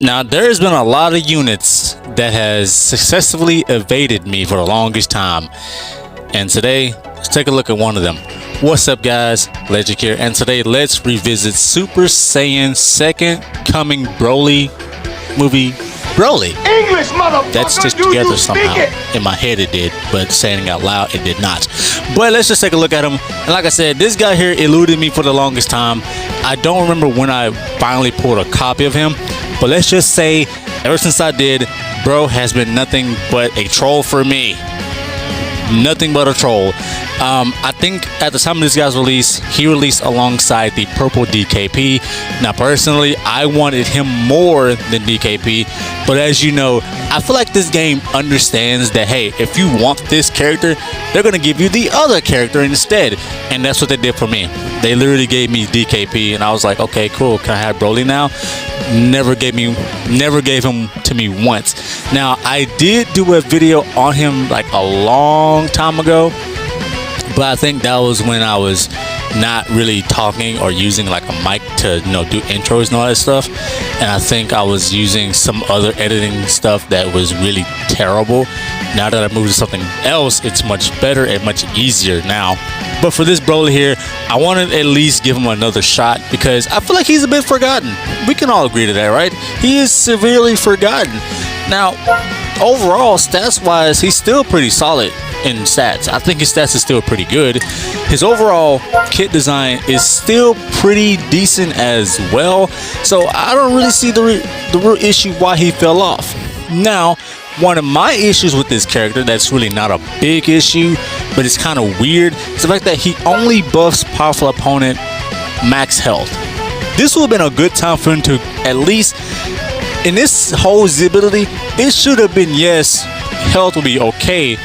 Now, there's been a lot of units that has successfully evaded me for the longest time. And today, let's take a look at one of them. What's up, guys? Legend here, and today let's revisit Super Saiyan Second Coming Broly movie. Broly. English, motherfucker. That stitched together somehow. In my head it did, but saying it out loud it did not. But let's just take a look at him. And like I said, this guy here eluded me for the longest time. I don't remember when I finally pulled a copy of him, but let's just say ever since I did, bro has been nothing but a troll for me. Nothing but a troll. I think at the time of this guy's release, he released alongside the purple DKP. Now personally, I wanted him more than DKP, but as you know, I feel like this game understands that, hey, if you want this character, they're gonna give you the other character instead, and that's what they did for me. They literally gave me DKP, and I was like, okay, cool, can I have Broly now? Never gave him to me once. Now I did do a video on him like a long time ago, but I think that was when I was not really talking or using like a mic to, you know, do intros and all that stuff, and I think I was using some other editing stuff that was really terrible. Now that I moved to something else, it's much better and much easier now. But for this Broly here, I wanted to at least give him another shot because I feel like he's a bit forgotten. We can all agree to that, right? He is severely forgotten. Now, overall, stats wise, he's still pretty solid in stats. I think his stats is still pretty good. His overall kit design is still pretty decent as well. So I don't really see the real issue why he fell off. Now, one of my issues with this character that's really not a big issue, but it's kind of weird, is the fact that he only buffs powerful opponent max health. This would have been a good time for him to at least, in this whole Z ability, it should have been, yes, health will be okay,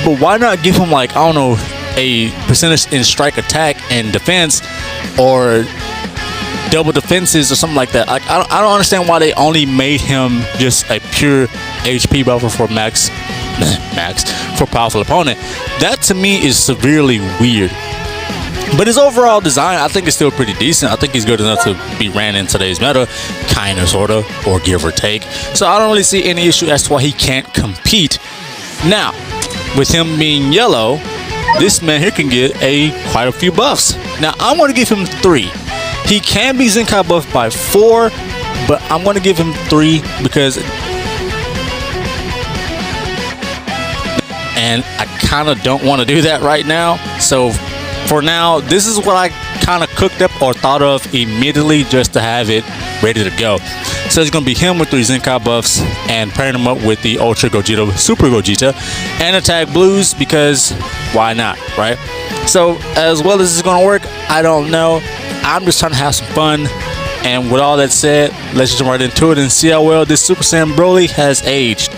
but why not give him like, I don't know, a percentage in strike attack and defense, or double defenses or something like that. Like, I don't understand why they only made him just a pure HP buffer for max for powerful opponent. That to me is severely weird. But his overall design, I think, is still pretty decent. I think he's good enough to be ran in today's meta, kinda, sorta, or give or take. So I don't really see any issue as to why he can't compete. Now, with him being yellow, this man here can get quite a few buffs. Now I'm going to give him 3. He can be Zenkai buffed by 4, but I'm going to give him 3 because, and I kind of don't want to do that right now. So for now, this is what I kind of cooked up or thought of immediately just to have it ready to go. So it's going to be him with 3 Zenkai buffs and pairing him up with the Ultra Gogeta, Super Gogeta, and attack blues because why not, right? So as well as it's going to work, I don't know. I'm just trying to have some fun. And with all that said, let's jump right into it and see how well this Super Saiyan Broly has aged.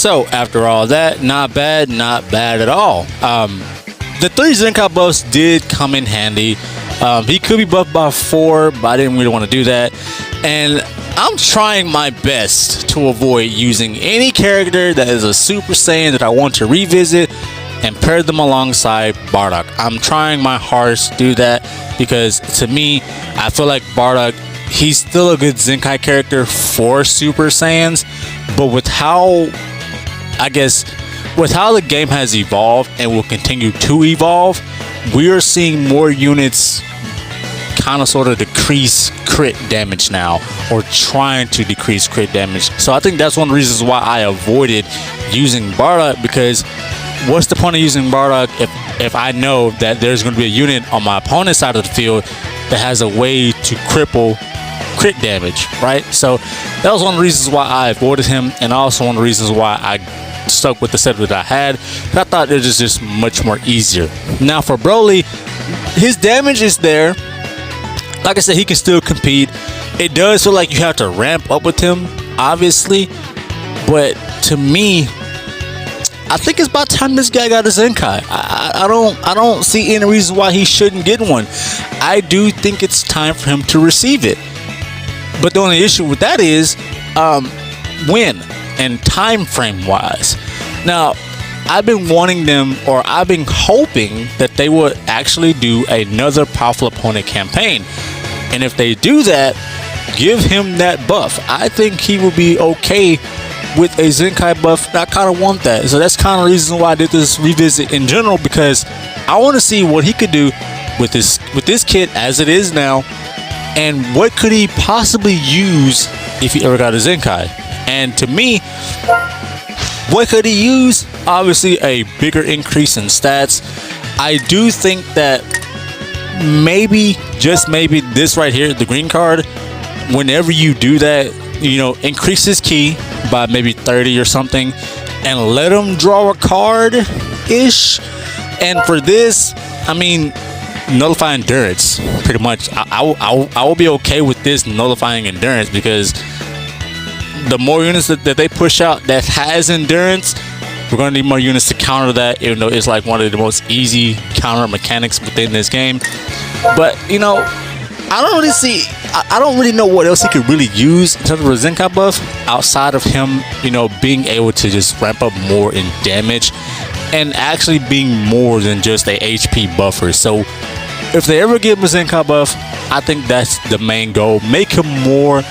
So after all that, not bad at all. The 3 Zenkai buffs did come in handy. He could be buffed by 4, but I didn't really want to do that. And I'm trying my best to avoid using any character that is a Super Saiyan that I want to revisit and pair them alongside Bardock. I'm trying my hardest to do that because to me, I feel like Bardock, he's still a good Zenkai character for Super Saiyans, but with how the game has evolved and will continue to evolve, we are seeing more units kind of sort of decrease crit damage now, or trying to decrease crit damage. So I think that's one of the reasons why I avoided using Bardock, because what's the point of using Bardock if I know that there's going to be a unit on my opponent's side of the field that has a way to cripple crit damage, right? So that was one of the reasons why I avoided him, and also one of the reasons why I stuck with the setup that I had. I thought it was just much more easier. Now for Broly, his damage is there. Like I said, he can still compete. It does feel like you have to ramp up with him, obviously, but to me, I think it's about time this guy got a Zenkai. I don't see any reason why he shouldn't get one. I do think it's time for him to receive it. But the only issue with that is when and time frame wise. Now, I've been wanting them, or I've been hoping that they would actually do another Powerful Opponent campaign. And if they do that, give him that buff. I think he will be okay with a Zenkai buff. I kind of want that. So that's kind of the reason why I did this revisit in general, because I want to see what he could do with this kit as it is now, and what could he possibly use if he ever got a Zenkai. And to me, what could he use? Obviously a bigger increase in stats. I do think that maybe, just maybe, this right here, the green card, whenever you do that, you know, increase his ki by maybe 30 or something, and let him draw a card ish. And for this, I mean, nullify endurance, pretty much. I will be okay with this nullifying endurance, because the more units that they push out that has endurance, we're going to need more units to counter that, even though it's like one of the most easy counter mechanics within this game. But, you know, I don't really know what else he could really use in terms of a Zenkai buff outside of him, you know, being able to just ramp up more in damage and actually being more than just a HP buffer. So if they ever give him a Zenkai buff, I think that's the main goal. Make him more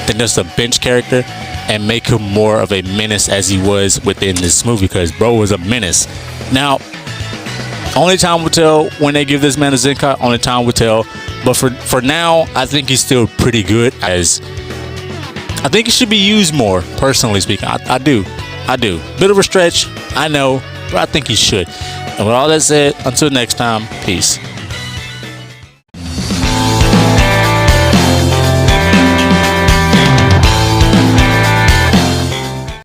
than just a bench character, and make him more of a menace as he was within this movie, because bro was a menace. Now, only time will tell when they give this man a Zenkai. Only time will tell. But for now, I think he's still pretty good. As I think he should be used more, personally speaking. I do. Bit of a stretch, I know, but I think he should. And with all that said, until next time, peace.